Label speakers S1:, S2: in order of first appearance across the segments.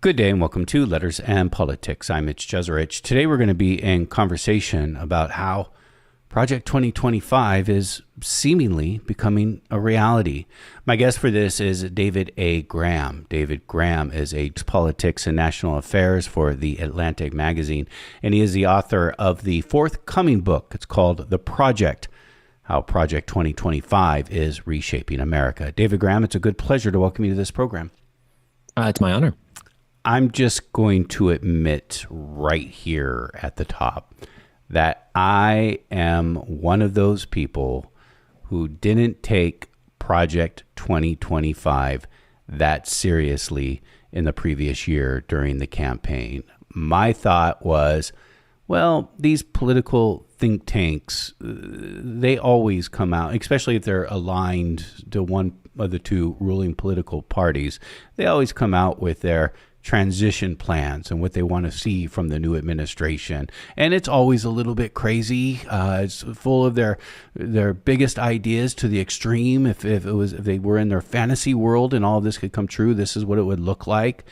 S1: Good day and welcome to Letters and Politics. I'm Mitch Jeserich. Today we're going to be in conversation about how Project 2025 is seemingly becoming a reality. My guest for this is David A. Graham. David Graham is a politics and national affairs for The Atlantic magazine, and he is the author of the forthcoming book. It's called The Project: How Project 2025 is Reshaping America. David Graham, it's a good pleasure to welcome you to this program.
S2: It's my honor.
S1: I'm just going to admit right here at the top that I am one of those people who didn't take Project 2025 that seriously in the previous year during the campaign. My thought was, well, these political think tanks, they always come out, especially if they're aligned to one of the two ruling political parties, they always come out with their transition plans and what they want to see from the new administration. And it's always a little bit crazy. It's full of their biggest ideas to the extreme. If they were in their fantasy world and all of this could come true, this is what it would look like.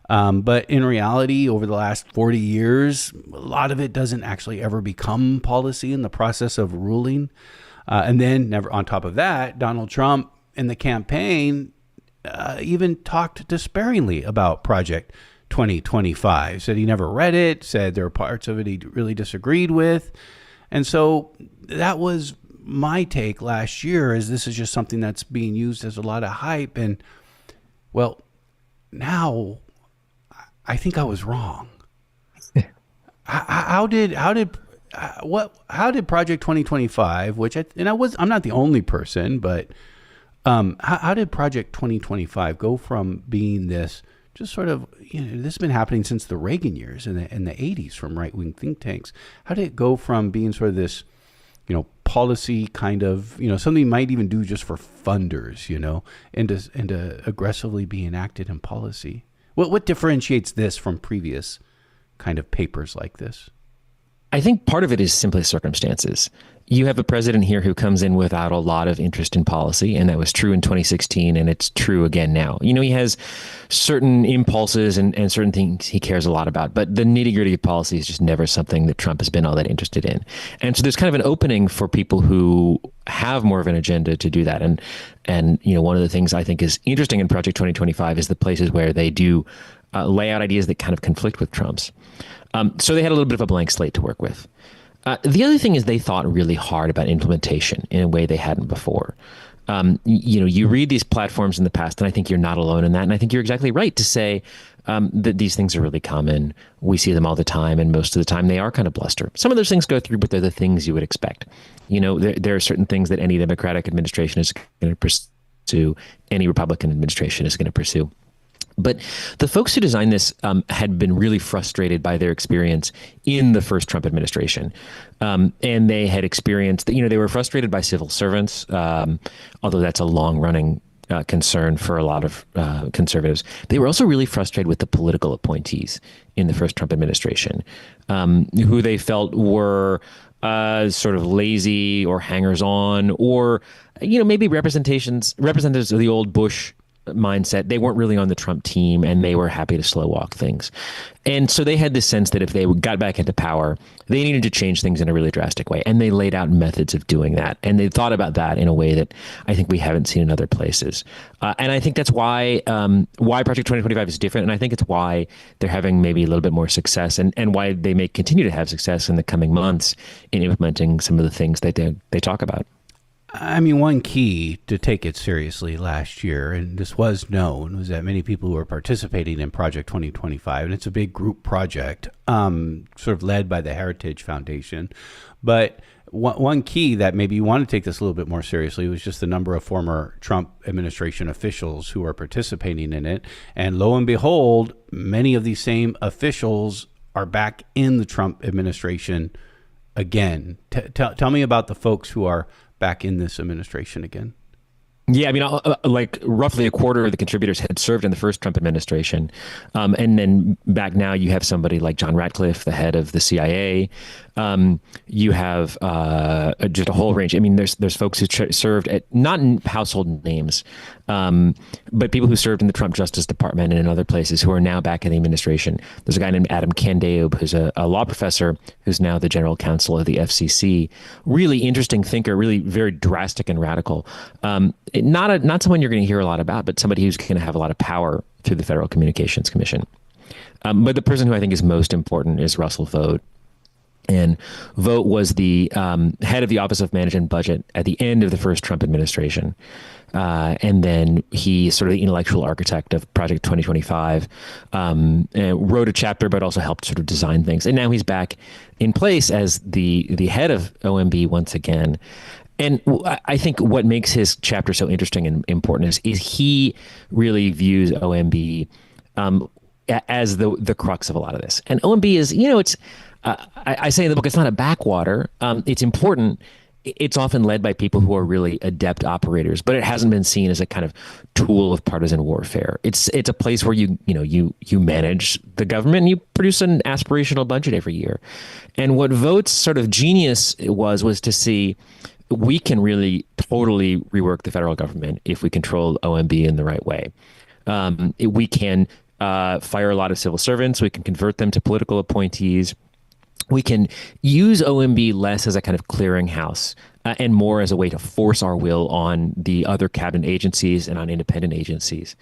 S1: But in reality, over the last 40 years, a lot of it doesn't actually ever become policy in the process of ruling. And then never on top of that, Donald Trump in the campaign even talked despairingly about Project 2025, said he never read it, said there were parts of it he really disagreed with. And so that was my take last year, is this is just something that's being used as a lot of hype. And well, now I think I was wrong. How did Project 2025, I'm not the only person, but how did Project 2025 go from being this just sort of, this has been happening since the Reagan years in the 80s from right-wing think tanks. How did it go from being sort of this, policy kind of, something you might even do just for funders, into aggressively being enacted in policy? What differentiates this from previous kind of papers like this?
S2: I think part of it is simply circumstances. You have a president here who comes in without a lot of interest in policy, and that was true in 2016, and it's true again now. He has certain impulses and certain things he cares a lot about, but the nitty-gritty of policy is just never something that Trump has been all that interested in. And so there's kind of an opening for people who have more of an agenda to do that. And one of the things I think is interesting in Project 2025 is the places where they do lay out ideas that kind of conflict with Trump's. So they had a little bit of a blank slate to work with. The other thing is they thought really hard about implementation in a way they hadn't before. You read these platforms in the past, and I think you're not alone in that. And I think you're exactly right to say that these things are really common. We see them all the time, and most of the time they are kind of bluster. Some of those things go through, but they're the things you would expect. There are certain things that any Democratic administration is going to pursue, any Republican administration is going to pursue. But the folks who designed this had been really frustrated by their experience in the first Trump administration. And they had experienced that, they were frustrated by civil servants, although that's a long-running concern for a lot of conservatives. They were also really frustrated with the political appointees in the first Trump administration, who they felt were sort of lazy or hangers-on, or, maybe representatives of the old Bush mindset. They weren't really on the Trump team, and they were happy to slow walk things. And so they had this sense that if they got back into power, they needed to change things in a really drastic way. And they laid out methods of doing that. And they thought about that in a way that I think we haven't seen in other places. And I think that's why Project 2025 is different. And I think it's why they're having maybe a little bit more success, and why they may continue to have success in the coming months in implementing some of the things that they talk about.
S1: I mean, one key to take it seriously last year, and this was known, was that many people who were participating in Project 2025, and it's a big group project, sort of led by the Heritage Foundation. But one key that maybe you want to take this a little bit more seriously was just the number of former Trump administration officials who are participating in it. And lo and behold, many of these same officials are back in the Trump administration again. Tell me about the folks who are back in this administration again.
S2: Yeah, I mean, like roughly a quarter of the contributors had served in the first Trump administration, and then back now you have somebody like John Ratcliffe, the head of the CIA. You have just a whole range. I mean, there's folks who served at not in household names, but people who served in the Trump Justice Department and in other places who are now back in the administration. There's a guy named Adam Candayob, who's a law professor who's now the general counsel of the FCC. Really interesting thinker, really very drastic and radical. Not someone you're going to hear a lot about, but somebody who's going to have a lot of power through the Federal Communications Commission. But the person who I think is most important is Russell Vought. And Vought was the head of the Office of Management and Budget at the end of the first Trump administration. And then he sort of the intellectual architect of Project 2025, wrote a chapter, but also helped sort of design things. And now he's back in place as the head of OMB once again. And I think what makes his chapter so interesting and important is he really views OMB as the crux of a lot of this. And OMB is, it's, I say in the book, it's not a backwater. It's important. It's often led by people who are really adept operators, but it hasn't been seen as a kind of tool of partisan warfare. It's a place where you manage the government and you produce an aspirational budget every year. And what Vought's sort of genius was to see we can really totally rework the federal government if we control OMB in the right way. We can fire a lot of civil servants. We can convert them to political appointees. We can use OMB less as a kind of clearinghouse and more as a way to force our will on the other cabinet agencies and on independent agencies.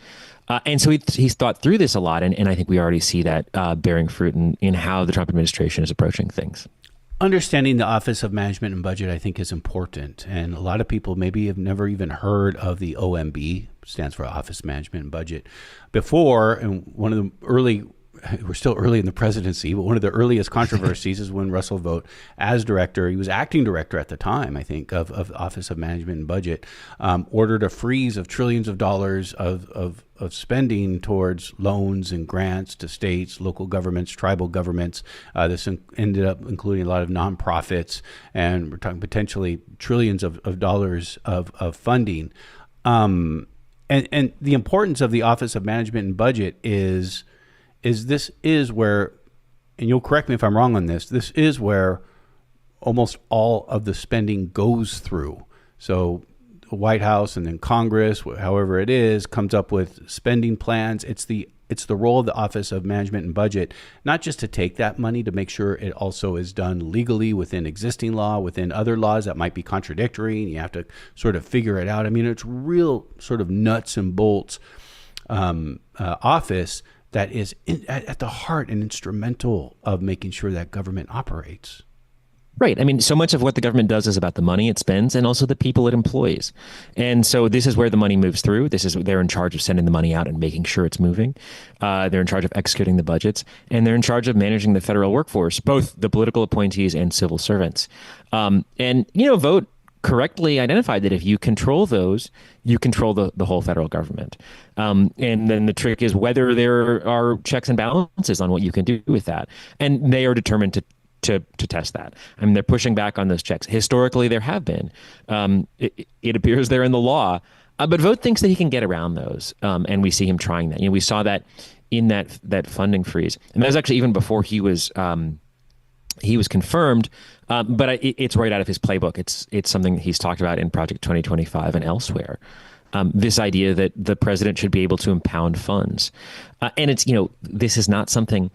S2: And so he's thought through this a lot, and I think we already see that bearing fruit in how the Trump administration is approaching things.
S1: Understanding the Office of Management and Budget, I think, is important. And a lot of people maybe have never even heard of the OMB, stands for Office Management and Budget, before. And one of the we're still early in the presidency, but one of the earliest controversies is when Russell Vought, as director, he was acting director at the time, I think, of Office of Management and Budget, ordered a freeze of trillions of dollars of spending towards loans and grants to states, local governments, tribal governments. This ended up including a lot of nonprofits, and we're talking potentially trillions of dollars of funding. And the importance of the Office of Management and Budget is this is where, and you'll correct me if I'm wrong on this is where almost all of the spending goes through. So the White House and then Congress, however it is, comes up with spending plans. It's the role of the Office of Management and Budget, not just to take that money, to make sure it also is done legally within existing law, within other laws that might be contradictory, and you have to sort of figure it out. I mean, it's real sort of nuts and bolts office that is at the heart and instrumental of making sure that government operates.
S2: Right. I mean, so much of what the government does is about the money it spends and also the people it employs. And so this is where the money moves through. They're in charge of sending the money out and making sure it's moving. They're in charge of executing the budgets, and they're in charge of managing the federal workforce, both the political appointees and civil servants. And Vought correctly identified that if you control those, you control the whole federal government. And then the trick is whether there are checks and balances on what you can do with that. And they are determined to test that. I mean, they're pushing back on those checks. Historically, there have been. It appears they're in the law. But Vought thinks that he can get around those. And we see him trying that. We saw that in that funding freeze. And that was actually even before he was confirmed. But it's right out of his playbook. It's something he's talked about in Project 2025 and elsewhere. This idea that the president should be able to impound funds. And it's, this is not something,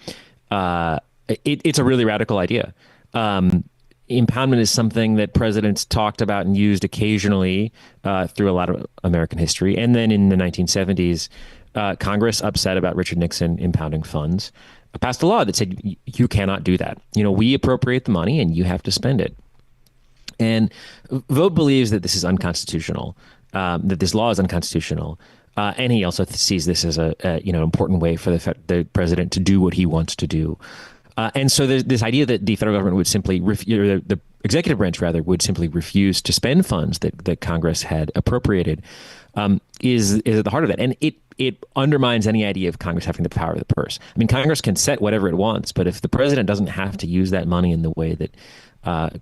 S2: it's a really radical idea. Impoundment is something that presidents talked about and used occasionally through a lot of American history. And then in the 1970s, Congress, upset about Richard Nixon impounding funds, passed a law that said you cannot do that. We appropriate the money and you have to spend it. And Vought believes that this is unconstitutional, that this law is unconstitutional. And he also sees this as a important way for the president to do what he wants to do. And so there's this idea that the federal government would simply, the executive branch rather, would simply refuse to spend funds that Congress had appropriated, is at the heart of that. And it undermines any idea of Congress having the power of the purse. I mean, Congress can set whatever it wants, but if the president doesn't have to use that money in the way that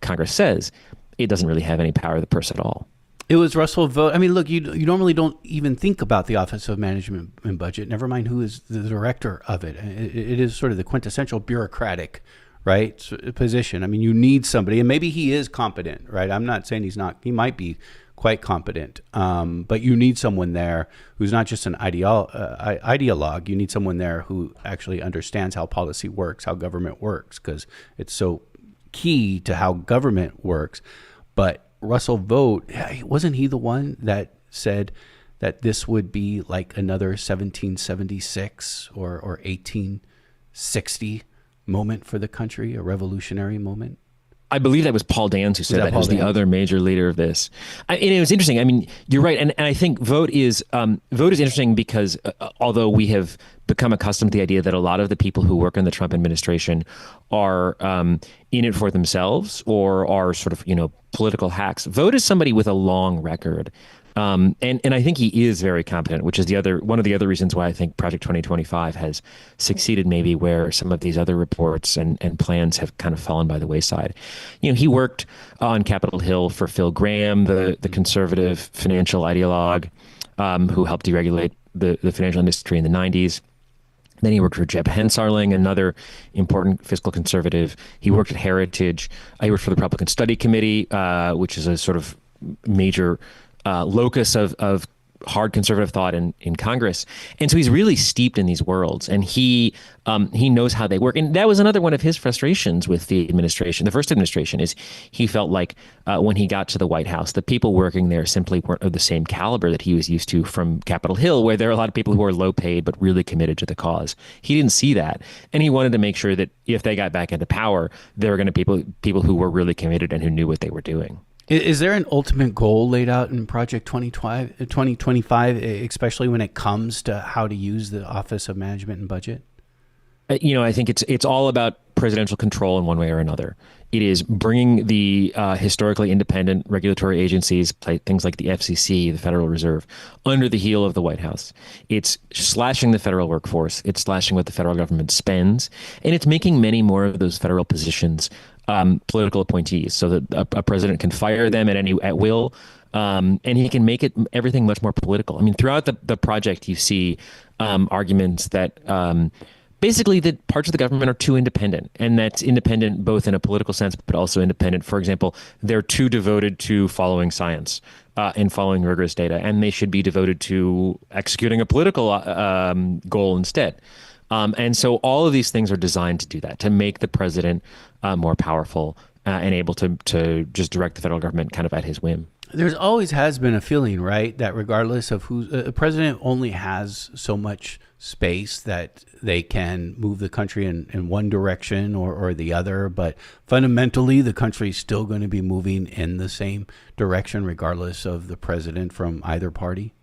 S2: Congress says, it doesn't really have any power of the purse at all.
S1: It was Russell Vogt. I mean, look, you normally don't even think about the Office of Management and Budget, never mind who is the director of it. It is sort of the quintessential bureaucratic, right, position. I mean, you need somebody, and maybe he is competent, right? I'm not saying he's not. He might be quite competent, but you need someone there who's not just an ideologue. You need someone there who actually understands how policy works, how government works, because it's so key to how government works. But Russell Vogt, wasn't he the one that said that this would be like another 1776 or 1860 moment for the country, a revolutionary moment?
S2: I believe that was Paul Dans who said that, who's the other major leader of this. And it was interesting. I mean, you're right. And I think Vogt is interesting because although we have become accustomed to the idea that a lot of the people who work in the Trump administration are in it for themselves or are sort of, political hacks, Vogt is somebody with a long record. And I think he is very competent, which is one of the other reasons why I think Project 2025 has succeeded, maybe where some of these other reports and plans have kind of fallen by the wayside. He worked on Capitol Hill for Phil Gramm, the conservative financial ideologue who helped deregulate the financial industry in the 90s. Then he worked for Jeb Hensarling, another important fiscal conservative. He worked at Heritage. He worked for the Republican Study Committee, which is a sort of major locus of hard conservative thought in Congress. And so he's really steeped in these worlds, and he knows how they work. And that was another one of his frustrations with the administration, the first administration, is he felt like when he got to the White House, the people working there simply weren't of the same caliber that he was used to from Capitol Hill, where there are a lot of people who are low paid but really committed to the cause. He didn't see that. And he wanted to make sure that if they got back into power, there were going to be people who were really committed and who knew what they were doing.
S1: Is there an ultimate goal laid out in Project 2025, especially when it comes to how to use the Office of Management and Budget?
S2: I think it's all about presidential control in one way or another. It is bringing the historically independent regulatory agencies, things like the FCC, the Federal Reserve, under the heel of the White House. It's slashing the federal workforce. It's slashing what the federal government spends. And it's making many more of those federal positions political appointees, so that a president can fire them at will, and he can make everything much more political. I mean, throughout the project, you see arguments that basically that parts of the government are too independent, and that's independent both in a political sense, but also independent. For example, they're too devoted to following science and following rigorous data, and they should be devoted to executing a political goal instead. And so all of these things are designed to do that, to make the president more powerful and able to just direct the federal government kind of at his whim.
S1: There's always has been a feeling, right, that regardless of who, a president only has so much space that they can move the country in one direction or the other. But fundamentally, the country is still going to be moving in the same direction, regardless of the president from either party.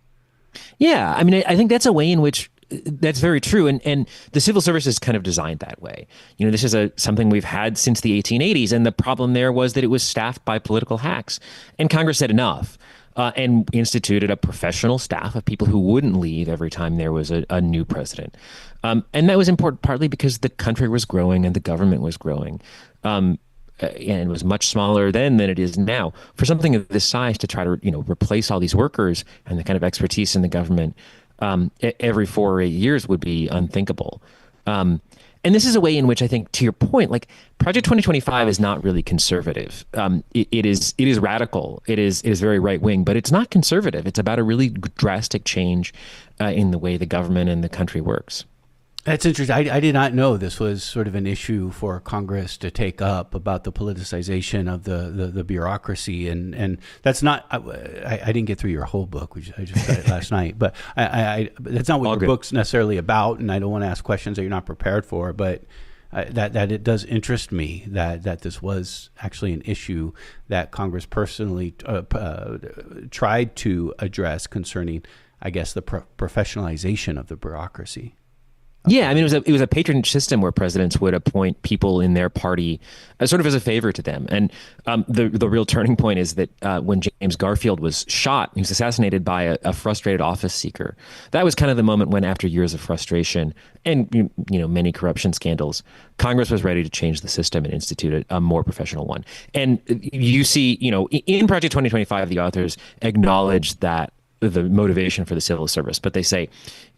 S2: Yeah, I mean, I think that's a way in which that's very true. And the civil service is kind of designed that way. This is something we've had since the 1880s. And the problem there was that it was staffed by political hacks. And Congress said enough and instituted a professional staff of people who wouldn't leave every time there was a new president. And that was important partly because the country was growing and the government was growing. And it was much smaller then than it is now. For something of this size to try to replace all these workers and the kind of expertise in the government every 4 or 8 years would be unthinkable. And this is a way in which I think, to your point, like Project 2025 is not really conservative. It is radical. It is very right wing, but it's not conservative. It's about a really drastic change in the way the government and the country works.
S1: That's interesting. I did not know this was sort of an issue for Congress to take up, about the politicization of the bureaucracy. And that's not, I didn't get through your whole book, which I just read it last night, but that's not what your book's necessarily about. And I don't want to ask questions that you're not prepared for, but that it does interest me that this was actually an issue that Congress personally tried to address concerning, I guess, the professionalization of the bureaucracy.
S2: Yeah, I mean, it was a patronage system where presidents would appoint people in their party, sort of as a favor to them. And the real turning point is that when James Garfield was shot, he was assassinated by a frustrated office seeker. That was kind of the moment when, after years of frustration and many corruption scandals, Congress was ready to change the system and institute a more professional one. And you see, in Project 2025, the authors acknowledge that the motivation for the civil service, but they say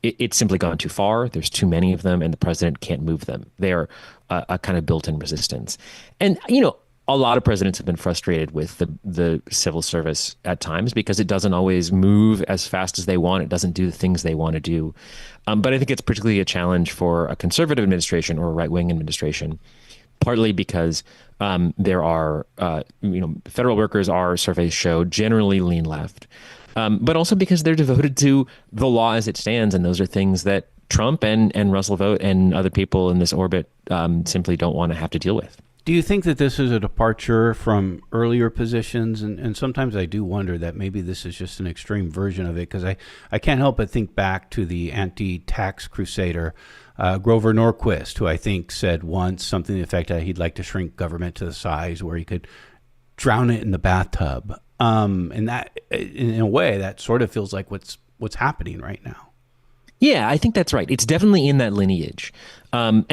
S2: it's simply gone too far. There's too many of them, and the president can't move them. They're a kind of built-in resistance. And a lot of presidents have been frustrated with the civil service at times because it doesn't always move as fast as they want. It doesn't do the things they want to do. But I think it's particularly a challenge for a conservative administration or a right-wing administration, partly because there are, federal workers, our surveys show, generally lean left. But also because they're devoted to the law as it stands. And those are things that Trump and Russell Vought and other people in this orbit simply don't want to have to deal with.
S1: Do you think that this is a departure from earlier positions? And sometimes I do wonder that maybe this is just an extreme version of it, because I can't help but think back to the anti-tax crusader, Grover Norquist, who I think said once something to the effect that he'd like to shrink government to the size where he could drown it in the bathtub. And that, in a way, that sort of feels like what's happening right now.
S2: Yeah, I think that's right. It's definitely in that lineage. And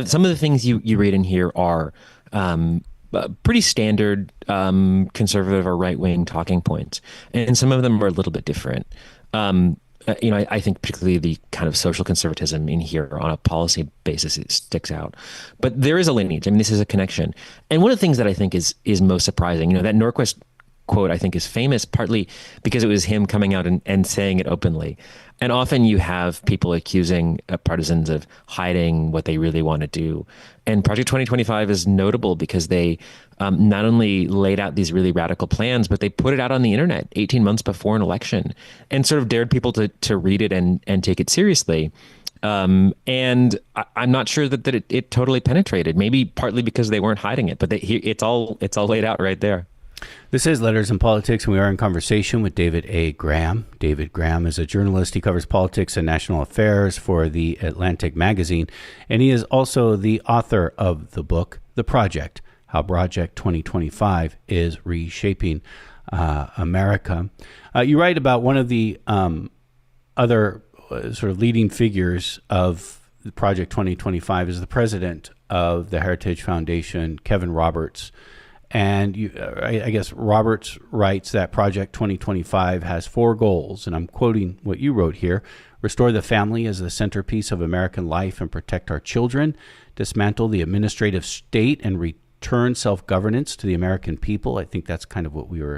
S2: some of the things you read in here are pretty standard conservative or right-wing talking points. And some of them are a little bit different. I think particularly the kind of social conservatism in here on a policy basis, it sticks out. But there is a lineage. I mean, this is a connection. And one of the things that I think is most surprising, that Norquist quote, I think, is famous partly because it was him coming out and saying it openly. And often you have people accusing partisans of hiding what they really want to do. And Project 2025 is notable because they not only laid out these really radical plans, but they put it out on the internet 18 months before an election and sort of dared people to read it and take it seriously. And I'm not sure that it totally penetrated, maybe partly because they weren't hiding it, but it's all laid out right there.
S1: This is Letters in Politics, and we are in conversation with David A. Graham. David Graham is a journalist. He covers politics and national affairs for The Atlantic magazine, and he is also the author of the book, The Project, How Project 2025 is Reshaping America. You write about one of the other sort of leading figures of Project 2025 is the president of the Heritage Foundation, Kevin Roberts. And I guess Roberts writes that Project 2025 has 4 goals, and I'm quoting what you wrote here: restore the family as the centerpiece of American life and protect our children, dismantle the administrative state and return self-governance to the American people. I think that's kind of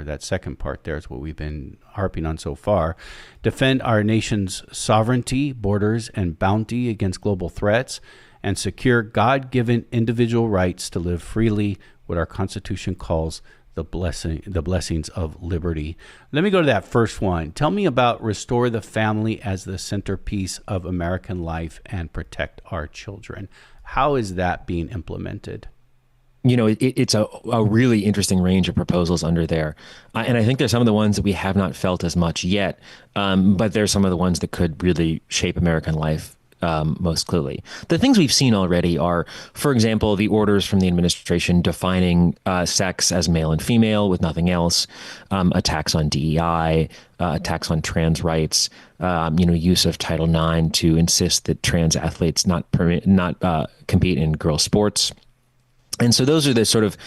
S1: that second part there is what we've been harping on so far. Defend our nation's sovereignty, borders, and bounty against global threats, and secure God-given individual rights to live freely, what our Constitution calls the blessings of liberty. Let me go to that first one. Tell me about restore the family as the centerpiece of American life and protect our children. How is that being implemented?
S2: It's a really interesting range of proposals under there. And I think there's some of the ones that we have not felt as much yet, but there's some of the ones that could really shape American life most clearly. The things we've seen already are, for example, the orders from the administration defining sex as male and female with nothing else, attacks on DEI, attacks on trans rights, use of Title IX to insist that trans athletes not compete in girls' sports. And so those are the sort of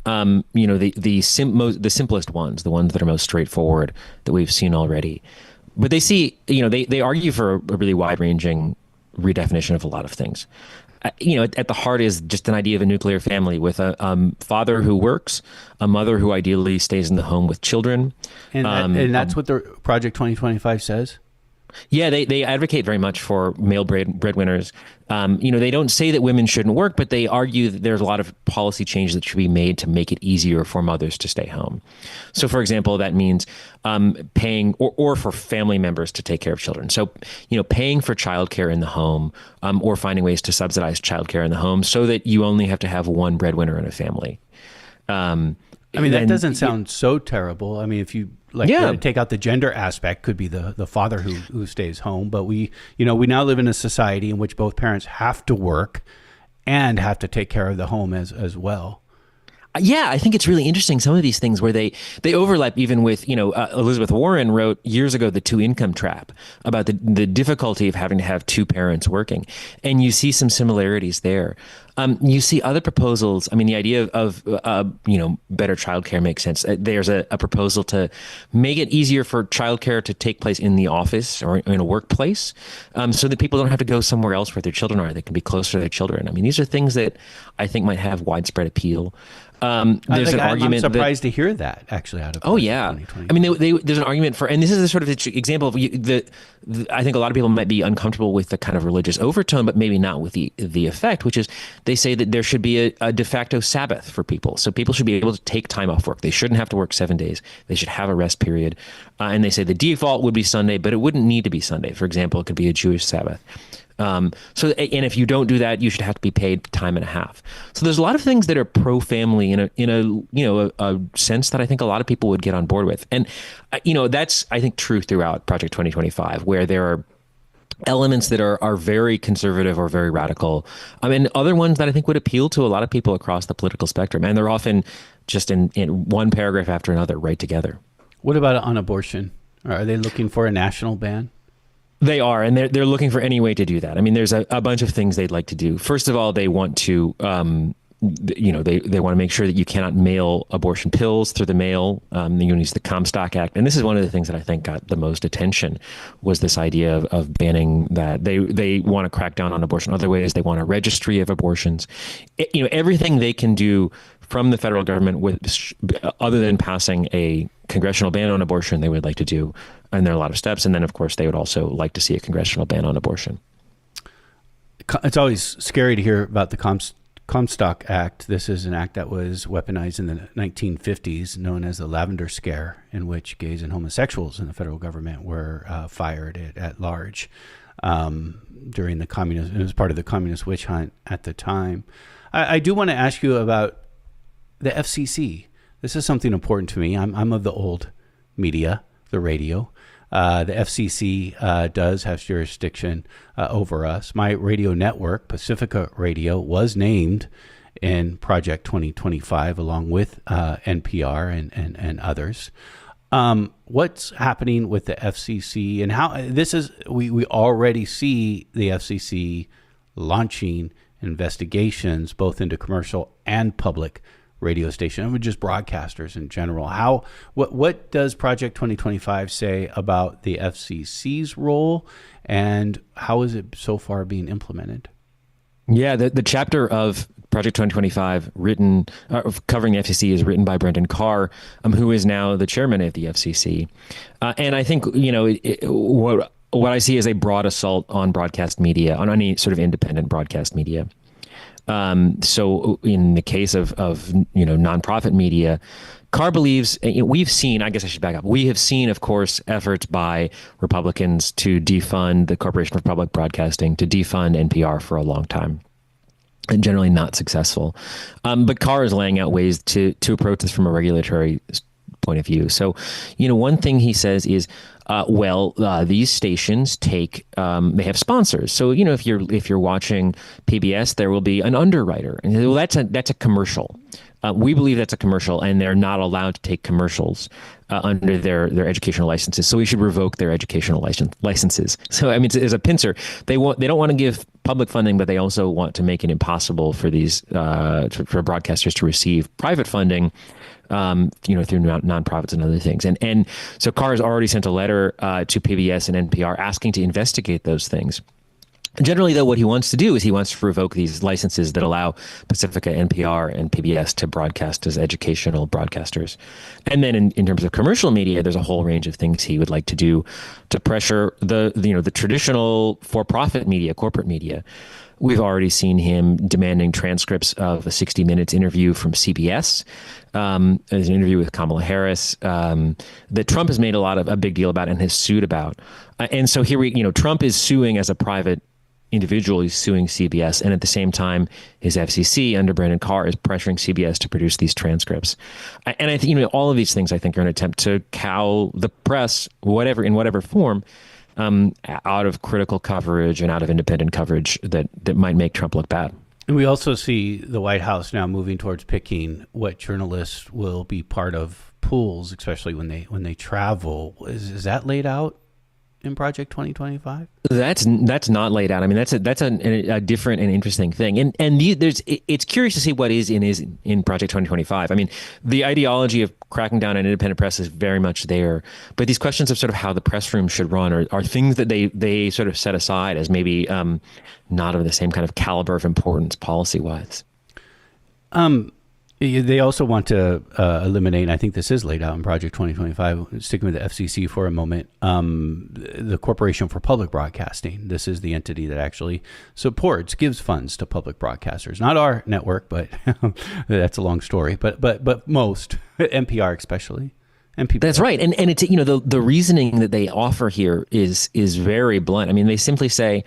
S2: the simplest ones, the ones that are most straightforward that we've seen already. But they see, they argue for a really wide-ranging redefinition of a lot of things. At the heart is just an idea of a nuclear family with a father who works, a mother who ideally stays in the home with children.
S1: And that's what the Project 2025 says?
S2: Yeah, they advocate very much for male breadwinners. They don't say that women shouldn't work, but they argue that there's a lot of policy change that should be made to make it easier for mothers to stay home. So, for example, that means paying or for family members to take care of children. So, paying for childcare in the home or finding ways to subsidize childcare in the home so that you only have to have one breadwinner in a family.
S1: That doesn't sound so terrible. I mean, if you
S2: Yeah.
S1: take out the gender aspect, could be the father who stays home. But we now live in a society in which both parents have to work and have to take care of the home as well.
S2: Yeah, I think it's really interesting. Some of these things where they overlap even with, Elizabeth Warren wrote years ago, The Two Income Trap, about the difficulty of having to have two parents working. And you see some similarities there. You see other proposals. I mean, the idea of better childcare makes sense. There's a proposal to make it easier for childcare to take place in the office or in a workplace, so that people don't have to go somewhere else where their children are. They can be closer to their children. I mean, these are things that I think might have widespread appeal. There's an argument.
S1: I'm surprised to hear that actually out of.
S2: Oh yeah,
S1: 2020.
S2: I mean, there's an argument for, and this is the sort of example of I think a lot of people might be uncomfortable with the kind of religious overtone, but maybe not with the effect, which is they say that there should be a de facto Sabbath for people, so people should be able to take time off work. They shouldn't have to work 7 days. They should have a rest period, and they say the default would be Sunday, but it wouldn't need to be Sunday. For example, it could be a Jewish Sabbath. And if you don't do that, you should have to be paid time and a half. So there's a lot of things that are pro-family in a sense that I think a lot of people would get on board with. And, that's, I think, true throughout Project 2025, where there are elements that are very conservative or very radical. I mean, other ones that I think would appeal to a lot of people across the political spectrum. And they're often just in one paragraph after another right together.
S1: What about on abortion? Are they looking for a national ban?
S2: They are, and they're looking for any way to do that. I mean, there's a bunch of things they'd like to do. First of all, they want to, they want to make sure that you cannot mail abortion pills through the mail. They use the Comstock Act, and this is one of the things that I think got the most attention was this idea of banning that. They want to crack down on abortion other ways. They want a registry of abortions. Everything they can do from the federal government other than passing a congressional ban on abortion, they would like to do. And there are a lot of steps. And then, of course, they would also like to see a congressional ban on abortion.
S1: It's always scary to hear about the Comstock Act. This is an act that was weaponized in the 1950s, known as the Lavender Scare, in which gays and homosexuals in the federal government were fired at large during the communist. It was part of the communist witch hunt at the time. I do want to ask you about the FCC. This is something important to me. I'm of the old media, the radio. The FCC does have jurisdiction over us. My radio network, Pacifica Radio, was named in Project 2025 along with NPR and others. What's happening with the FCC and how this is? We already see the FCC launching investigations both into commercial and public radio station, and just broadcasters in general. What does Project 2025 say about the FCC's role, and how is it so far being implemented?
S2: Yeah, the chapter of Project 2025 written covering the FCC is written by Brendan Carr, who is now the chairman of the FCC, and I think what I see is a broad assault on broadcast media, on any sort of independent broadcast media. So in the case of nonprofit media, Carr believes, we've seen, I guess I should back up. We have seen, of course, efforts by Republicans to defund the Corporation for Public Broadcasting, to defund NPR for a long time, and generally not successful. But Carr is laying out ways to approach this from a regulatory point of view. So, one thing he says is, these stations they have sponsors. So, if you're watching PBS, there will be an underwriter, and well, that's a commercial. We believe that's a commercial, and they're not allowed to take commercials under their educational licenses. So we should revoke their educational licenses. So I mean, it's a pincer. They don't want to give public funding, but they also want to make it impossible for these for broadcasters to receive private funding. Through nonprofits and other things. And so Carr has already sent a letter to PBS and NPR asking to investigate those things. Generally, though, what he wants to do is he wants to revoke these licenses that allow Pacifica, NPR, and PBS to broadcast as educational broadcasters. And then in terms of commercial media, there's a whole range of things he would like to do to pressure the traditional for-profit media, corporate media. We've already seen him demanding transcripts of a 60 Minutes interview from CBS. There's an interview with Kamala Harris that Trump has made a big deal about and has sued about. And so here Trump is suing as a private individually suing CBS, and at the same time, his FCC under Brandon Carr is pressuring CBS to produce these transcripts. And I think all of these things I think are an attempt to cow the press, in whatever form, out of critical coverage and out of independent coverage that might make Trump look bad.
S1: And we also see the White House now moving towards picking what journalists will be part of pools, especially when they travel. Is that laid out in Project 2025?
S2: That's not laid out. I mean, that's a different and interesting thing. And it's curious to see what is in Project 2025. I mean, the ideology of cracking down on independent press is very much there, but these questions of sort of how the press room should run are things that they sort of set aside as maybe not of the same kind of caliber of importance policy wise.
S1: They also want to eliminate, and I think this is laid out in Project 2025, sticking with the FCC for a moment, the Corporation for Public Broadcasting. This is the entity that actually gives funds to public broadcasters. Not our network, but that's a long story. But most, NPR especially. And people.
S2: That's right. And it's, the reasoning that they offer here is very blunt. I mean, they simply say,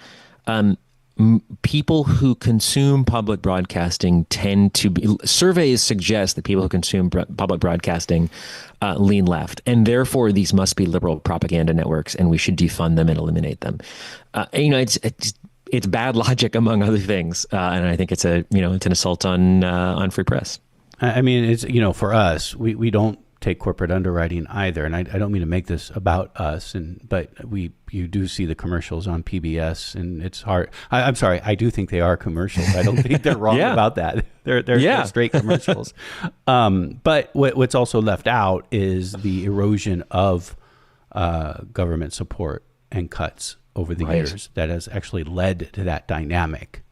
S2: people who consume public broadcasting tend to be, surveys suggest that people who consume public broadcasting lean left, and therefore these must be liberal propaganda networks, and we should defund them and eliminate them. It's bad logic among other things, and I think it's an assault on free press.
S1: I mean, it's for us, we don't take corporate underwriting either, and I don't mean to make this about us, but you do see the commercials on PBS, and it's hard. I'm sorry, I do think they are commercials. I don't think they're wrong about that. They're straight commercials. But what's also left out is the erosion of government support and cuts over the years that has actually led to that dynamic.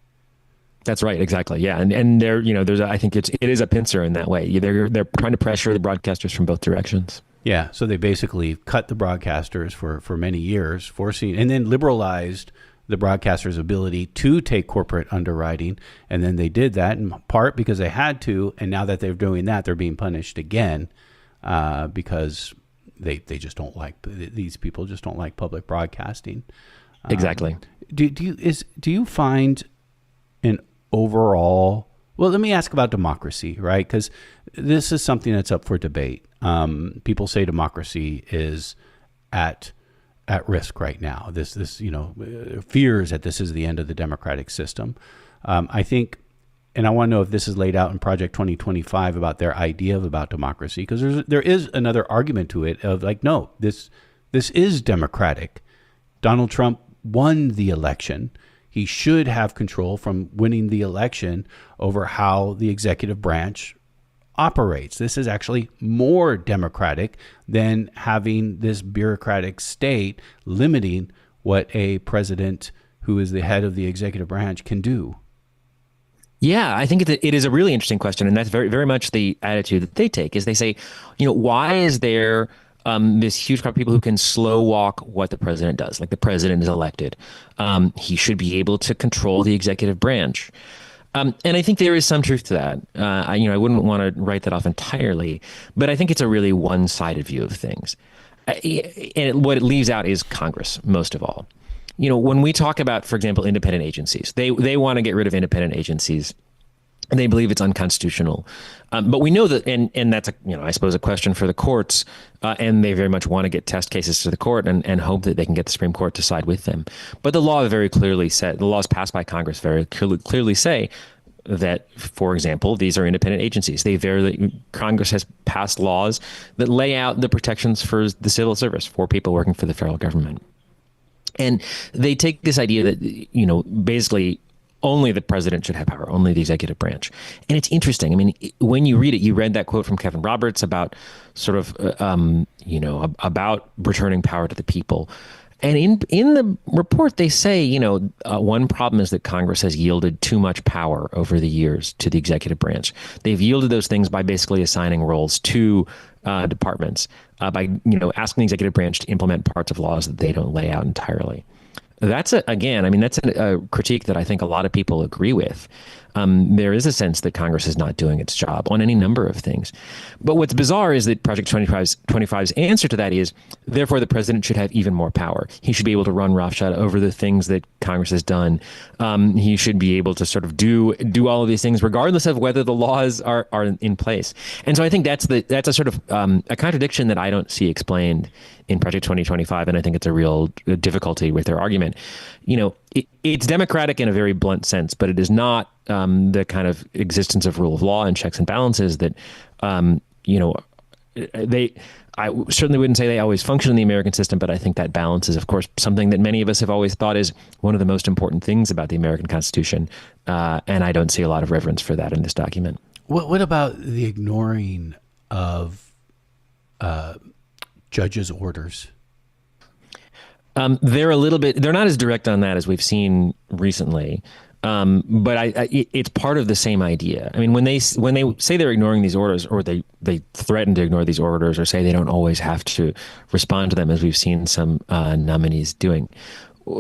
S2: That's right. Exactly. Yeah. And I think it is a pincer in that way. They're trying to pressure the broadcasters from both directions.
S1: Yeah. So they basically cut the broadcasters for many years, and then liberalized the broadcasters' ability to take corporate underwriting. And then they did that in part because they had to. And now that they're doing that, they're being punished again because they just don't like, these people just don't like public broadcasting.
S2: Exactly.
S1: Do you find an overall, well, let me ask about democracy, right? Because this is something that's up for debate. People say democracy is at risk right now. This fears that this is the end of the democratic system. I think, and I want to know if this is laid out in Project 2025 about their idea about democracy, because there is another argument to it of like, no, this is democratic. Donald Trump won the election. He should have control from winning the election over how the executive branch operates. This is actually more democratic than having this bureaucratic state limiting what a president who is the head of the executive branch can do.
S2: Yeah, I think it is a really interesting question. And that's very, very much the attitude that they take is they say, why is there this huge crowd of people who can slow walk what the president does? Like the president is elected. He should be able to control the executive branch. And I think there is some truth to that. I wouldn't want to write that off entirely, but I think it's a really one-sided view of things. And what it leaves out is Congress, most of all. When we talk about, for example, independent agencies, they want to get rid of independent agencies. And they believe it's unconstitutional. But we know that, and that's, I suppose, a question for the courts. And they very much want to get test cases to the court and hope that they can get the Supreme Court to side with them. But the law very clearly said, the laws passed by Congress very clearly say that, for example, these are independent agencies. Congress has passed laws that lay out the protections for the civil service for people working for the federal government. And they take this idea that, basically, only the president should have power, only the executive branch. And it's interesting. I mean, when you read it, you read that quote from Kevin Roberts about sort of, about returning power to the people. And in the report, they say, one problem is that Congress has yielded too much power over the years to the executive branch. They've yielded those things by basically assigning roles to departments, by, asking the executive branch to implement parts of laws that they don't lay out entirely. That's a critique that I think a lot of people agree with. there is a sense that Congress is not doing its job on any number of things. But what's bizarre is that Project 25's answer to that is, therefore, the president should have even more power. He should be able to run roughshod over the things that Congress has done. He should be able to sort of do all of these things, regardless of whether the laws are in place. And so I think that's a sort of a contradiction that I don't see explained in Project 2025, and I think it's a real difficulty with their argument. It's democratic in a very blunt sense, but it is not the kind of existence of rule of law and checks and balances that, I certainly wouldn't say they always function in the American system, but I think that balance is, of course, something that many of us have always thought is one of the most important things about the American Constitution. And I don't see a lot of reverence for that in this document.
S1: What about the ignoring of judges' orders?
S2: They're not as direct on that as we've seen recently. But it's part of the same idea. I mean, when they say they're ignoring these orders, or they threaten to ignore these orders, or say they don't always have to respond to them, as we've seen some nominees doing,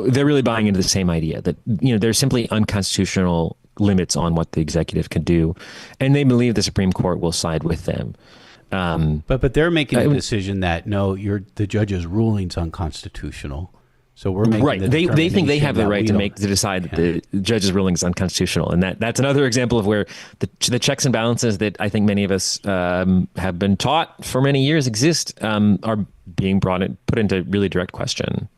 S2: they're really buying into the same idea that, there's simply unconstitutional limits on what the executive can do, and they believe the Supreme Court will side with them.
S1: But they're making a decision that no, the judge's ruling's unconstitutional. So we're making
S2: right. They think they have the right to decide that the judge's ruling is unconstitutional, and that's another example of where the checks and balances that I think many of us have been taught for many years exist are being put into really direct question.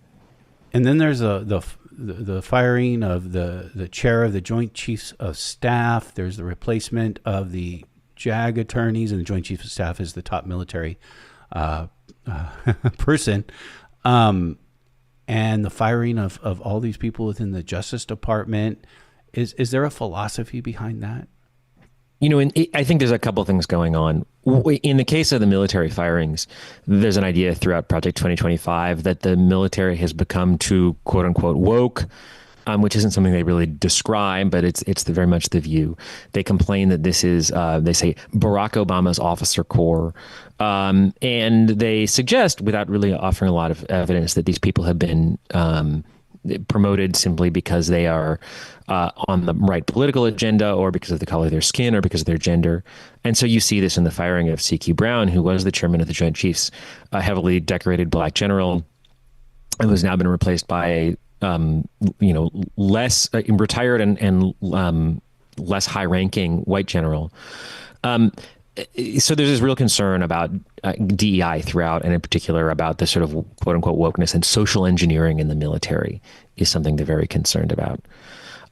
S1: And then there's the firing of the chair of the Joint Chiefs of Staff. There's the replacement of the JAG attorneys, and the Joint Chiefs of Staff is the top military person. And the firing of all these people within the Justice Department. Is there a philosophy behind that?
S2: I think there's a couple of things going on. In the case of the military firings, there's an idea throughout Project 2025 that the military has become too, quote unquote, woke, which isn't something they really describe, but it's very much the view. They complain that this is, they say, Barack Obama's officer corps. And they suggest, without really offering a lot of evidence, that these people have been promoted simply because they are on the right political agenda, or because of the color of their skin, or because of their gender. And so you see this in the firing of C.Q. Brown, who was the chairman of the Joint Chiefs, a heavily decorated black general, who has now been replaced by less retired and less high-ranking white general. So there's this real concern about DEI throughout, and in particular about the sort of quote-unquote wokeness, and social engineering in the military is something they're very concerned about.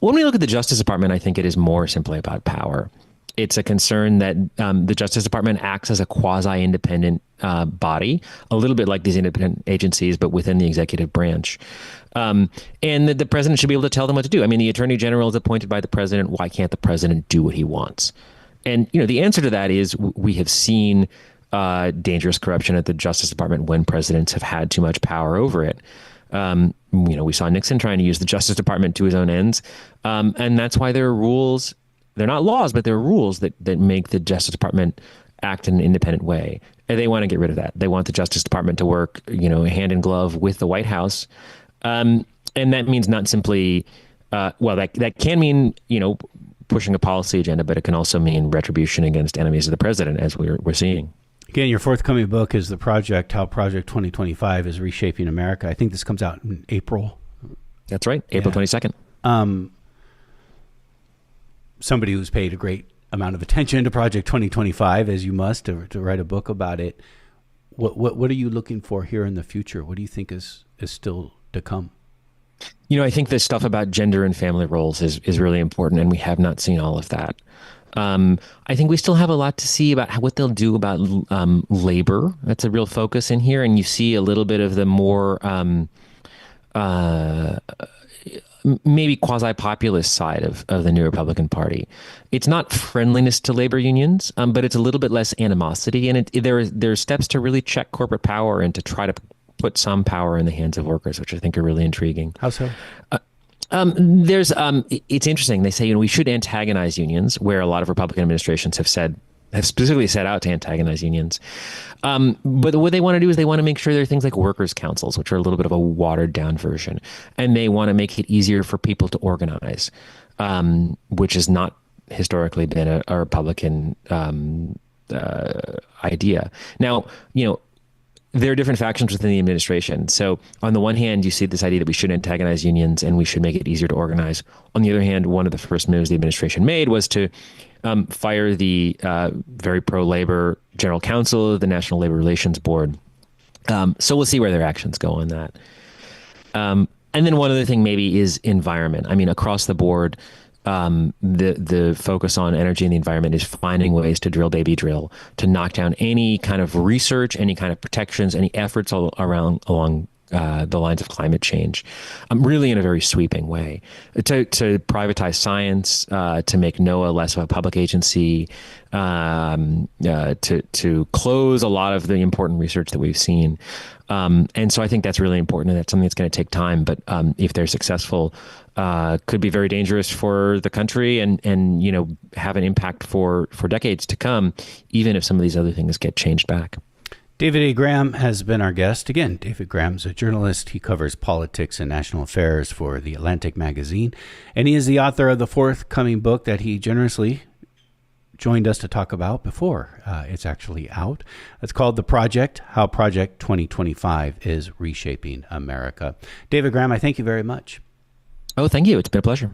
S2: When we look at the Justice Department, I think it is more simply about power. It's a concern that the Justice Department acts as a quasi-independent body, a little bit like these independent agencies, but within the executive branch. And that the president should be able to tell them what to do. I mean, the attorney general is appointed by the president. Why can't the president do what he wants? And, the answer to that is we have seen dangerous corruption at the Justice Department when presidents have had too much power over it. We saw Nixon trying to use the Justice Department to his own ends. And that's why there are rules. They're not laws, but there are rules that make the Justice Department act in an independent way. And they want to get rid of that. They want the Justice Department to work, hand in glove with the White House. And that means not simply, that can mean, pushing a policy agenda, but it can also mean retribution against enemies of the president, as we're seeing.
S1: Again, your forthcoming book is How Project 2025 is Reshaping America. I think this comes out in April.
S2: That's right, April 22nd.
S1: Somebody who's paid a great amount of attention to Project 2025, as you must, to write a book about it. What are you looking for here in the future? What do you think is still to come?
S2: I think the stuff about gender and family roles is really important, and we have not seen all of that. I think we still have a lot to see about what they'll do about labor. That's a real focus in here, and you see a little bit of the more maybe quasi-populist side of the new Republican Party. It's not friendliness to labor unions, but it's a little bit less animosity, and there are steps to really check corporate power and to try to put some power in the hands of workers, which I think are really intriguing.
S1: How so?
S2: It's interesting. They say, we should antagonize unions, where a lot of Republican administrations have specifically set out to antagonize unions. But what they want to do is they want to make sure there are things like workers' councils, which are a little bit of a watered down version. And they want to make it easier for people to organize, which is not historically been a Republican idea. Now, there are different factions within the administration. So on the one hand, you see this idea that we should antagonize unions and we should make it easier to organize. On the other hand, one of the first moves the administration made was to fire the very pro-labor general counsel of the National Labor Relations Board. So we'll see where their actions go on that. And then one other thing maybe is environment. I mean, across the board, the focus on energy and the environment is finding ways to drill, baby, drill, to knock down any kind of research, any kind of protections, any efforts along the lines of climate change, really in a very sweeping way. To privatize science, to make NOAA less of a public agency, to close a lot of the important research that we've seen. And so I think that's really important, and that's something that's going to take time. But if they're successful, could be very dangerous for the country and have an impact for decades to come, even if some of these other things get changed back.
S1: David A. Graham has been our guest. Again, David Graham's a journalist. He covers politics and national affairs for The Atlantic magazine, and he is the author of the forthcoming book that he generously joined us to talk about before it's actually out. It's called The Project, How Project 2025 is Reshaping America. David Graham, I thank you very much.
S2: Oh, thank you. It's been a pleasure.